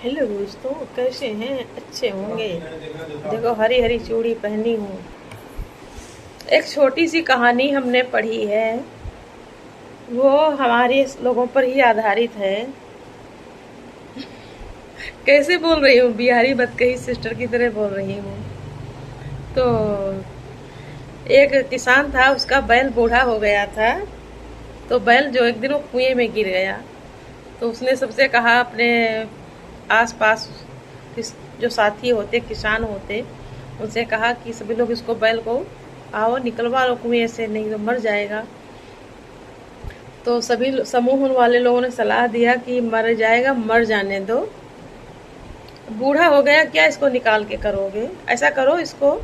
Hello दोस्तों, कैसे हैं? अच्छे होंगे। देखो, हरी हरी चूड़ी पहनी हूँ। एक छोटी सी कहानी हमने पढ़ी है। वो हमारे लोगों पर ही आधारित है। कैसे बोल रही हूँ? बिहारी बतकही सिस्टर की तरह बोल रही हूँ। तो एक किसान था, उसका बैल बूढ़ा हो गया था। तो बैल जो एक दिन वो कुएं में गिर गया। तो उसने सबसे कहा, अपने आस पास जो साथी होते, किसान होते, उनसे कहा कि सभी लोग इसको, बैल को आओ निकलवा लो कुएं से, नहीं तो मर जाएगा। तो सभी समूह वाले लोगों ने सलाह दिया कि मर जाएगा, मर जाने दो, बूढ़ा हो गया, क्या इसको निकाल के करोगे? ऐसा करो, इसको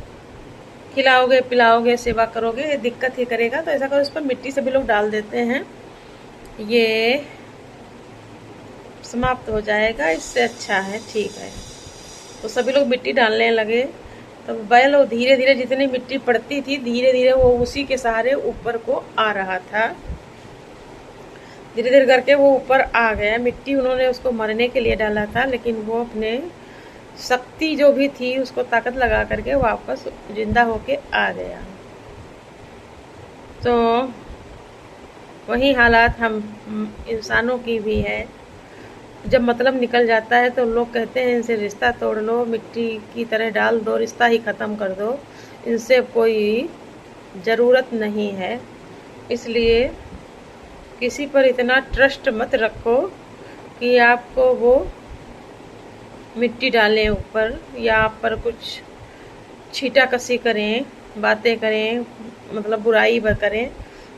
खिलाओगे पिलाओगे सेवा करोगे, ये दिक्कत ही करेगा। तो ऐसा करो, इस पर मिट्टी सभी लोग डाल देते हैं, ये समाप्त हो जाएगा, इससे अच्छा है। ठीक है। तो सभी लोग मिट्टी डालने लगे। तो बैल वो धीरे धीरे, जितनी मिट्टी पड़ती थी, धीरे धीरे वो उसी के सहारे ऊपर को आ रहा था। धीरे धीरे करके वो ऊपर आ गया। मिट्टी उन्होंने उसको मरने के लिए डाला था, लेकिन वो अपने शक्ति जो भी थी उसको ताकत लगा करके वापस जिंदा होके आ गया। तो वही हालात हम इंसानों की भी है। जब मतलब निकल जाता है तो लोग कहते हैं, इनसे रिश्ता तोड़ लो, मिट्टी की तरह डाल दो, रिश्ता ही ख़त्म कर दो, इनसे कोई ज़रूरत नहीं है। इसलिए किसी पर इतना ट्रस्ट मत रखो कि आपको वो मिट्टी डालें ऊपर, या आप पर कुछ छीटा कसी करें, बातें करें, मतलब बुराई करें।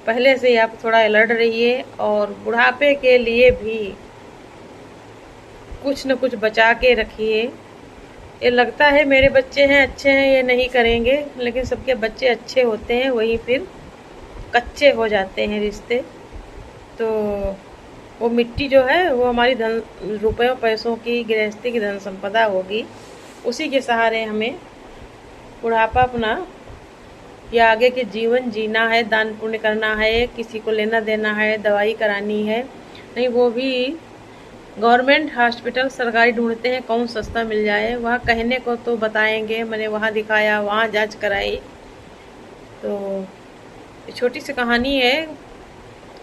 पहले से ही आप थोड़ा अलर्ट रहिए, और बुढ़ापे के लिए भी कुछ न कुछ बचा के रखिए। ये लगता है मेरे बच्चे हैं अच्छे हैं, ये नहीं करेंगे, लेकिन सबके बच्चे अच्छे होते हैं, वही फिर कच्चे हो जाते हैं रिश्ते। तो वो मिट्टी जो है वो हमारी धन, रुपयों पैसों की, गृहस्थी की धन संपदा होगी। उसी के सहारे हमें बुढ़ापा अपना या आगे के जीवन जीना है, दान पुण्य करना है, किसी को लेना देना है, दवाई करानी है। नहीं, वो भी गवर्नमेंट हॉस्पिटल सरकारी ढूंढते हैं, कौन सस्ता मिल जाए। वहाँ कहने को तो बताएंगे, मैंने वहाँ दिखाया, वहाँ जांच कराई। तो छोटी सी कहानी है,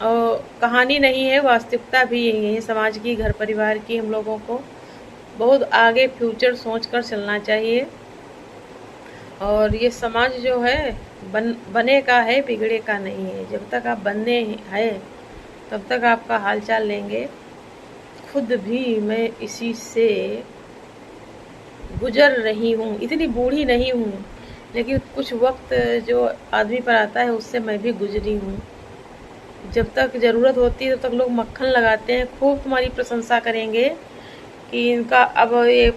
और कहानी नहीं है, वास्तविकता भी यही है। समाज की, घर परिवार की, हम लोगों को बहुत आगे फ्यूचर सोच कर चलना चाहिए। और ये समाज जो है बने का है, बिगड़े का नहीं है। जब तक आप बनने हैं तब तक आपका हालचाल लेंगे। खुद भी मैं इसी से गुजर रही हूँ, इतनी बूढ़ी नहीं हूँ, लेकिन कुछ वक्त जो आदमी पर आता है उससे मैं भी गुजरी हूँ। जब तक ज़रूरत होती है तब तक लोग मक्खन लगाते हैं, खूब तुम्हारी प्रशंसा करेंगे कि इनका अब ये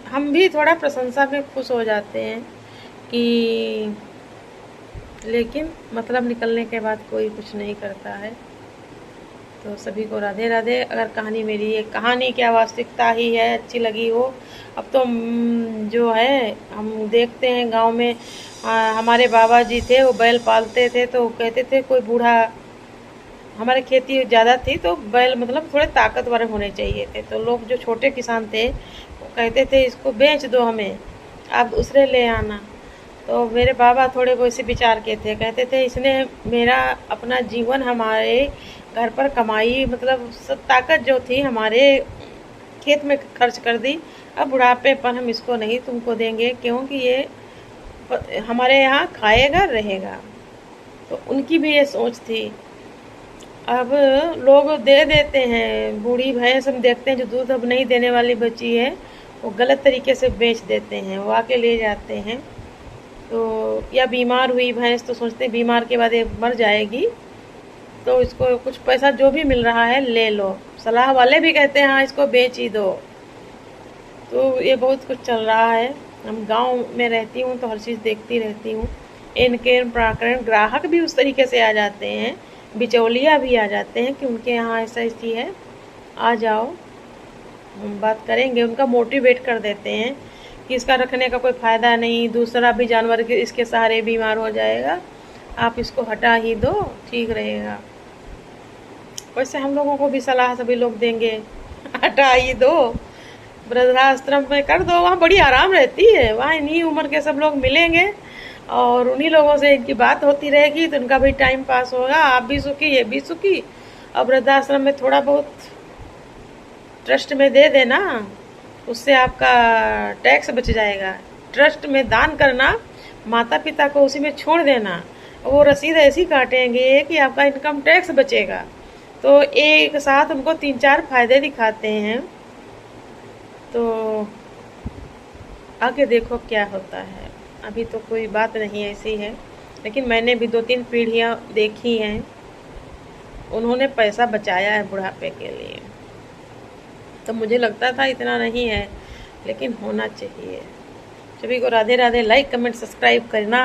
हम भी थोड़ा प्रशंसा में खुश हो जाते हैं कि, लेकिन मतलब निकलने के बाद कोई कुछ नहीं करता है। तो सभी को राधे राधे। अगर कहानी, मेरी एक कहानी क्या वास्तविकता ही है, अच्छी लगी हो। अब तो जो है हम देखते हैं गांव में, हमारे बाबा जी थे, वो बैल पालते थे। तो कहते थे, कोई बूढ़ा, हमारे खेती ज़्यादा थी तो बैल मतलब थोड़े ताकतवर होने चाहिए थे। तो लोग जो छोटे किसान थे वो कहते थे, इसको बेच दो हमें, आप दूसरे ले आना। तो मेरे बाबा थोड़े वैसे विचार के थे, कहते थे, इसने मेरा अपना जीवन हमारे घर पर कमाई, मतलब सब ताकत जो थी हमारे खेत में खर्च कर दी। अब बुढ़ापे पर हम इसको नहीं तुमको देंगे, क्योंकि ये हमारे यहाँ खाएगा रहेगा। तो उनकी भी ये सोच थी। अब लोग दे देते हैं, बूढ़ी भैंस हम देखते हैं जो दूध अब नहीं देने वाली बची है, वो गलत तरीके से बेच देते हैं, वो आके ले जाते हैं। तो या बीमार हुई भैंस, तो सोचते हैं बीमार के बाद ये मर जाएगी, तो इसको कुछ पैसा जो भी मिल रहा है ले लो। सलाह वाले भी कहते हैं, हाँ इसको बेच ही दो। तो ये बहुत कुछ चल रहा है। हम गांव में रहती हूँ तो हर चीज़ देखती रहती हूँ। इनके प्रकरण ग्राहक भी उस तरीके से आ जाते हैं, बिचौलिया भी आ जाते हैं कि उनके यहाँ ऐसा ऐसी है, आ जाओ हम बात करेंगे। उनका मोटिवेट कर देते हैं कि इसका रखने का कोई फ़ायदा नहीं, दूसरा भी जानवर के इसके सहारे बीमार हो जाएगा, आप इसको हटा ही दो, ठीक रहेगा। वैसे हम लोगों को भी सलाह सभी लोग देंगे, हटा ही दो, वृद्धाश्रम में कर दो, वहाँ बड़ी आराम रहती है, वहाँ इन्हीं उम्र के सब लोग मिलेंगे और उन्हीं लोगों से इनकी बात होती रहेगी, तो उनका भी टाइम पास होगा, आप भी सुखी ये भी सुखी। और वृद्धाश्रम में थोड़ा बहुत ट्रस्ट में दे देना, उससे आपका टैक्स बच जाएगा। ट्रस्ट में दान करना, माता पिता को उसी में छोड़ देना, वो रसीद ऐसी काटेंगे कि आपका इनकम टैक्स बचेगा। तो एक साथ उनको 3-4 फायदे दिखाते हैं, तो आगे देखो क्या होता है। अभी तो कोई बात नहीं ऐसी है, लेकिन मैंने भी 2-3 पीढ़ियाँ देखी हैं, उन्होंने पैसा बचाया है बुढ़ापे के लिए। तो मुझे लगता था इतना नहीं है, लेकिन होना चाहिए। सभी को Radhe Radhe. Like comment subscribe करना।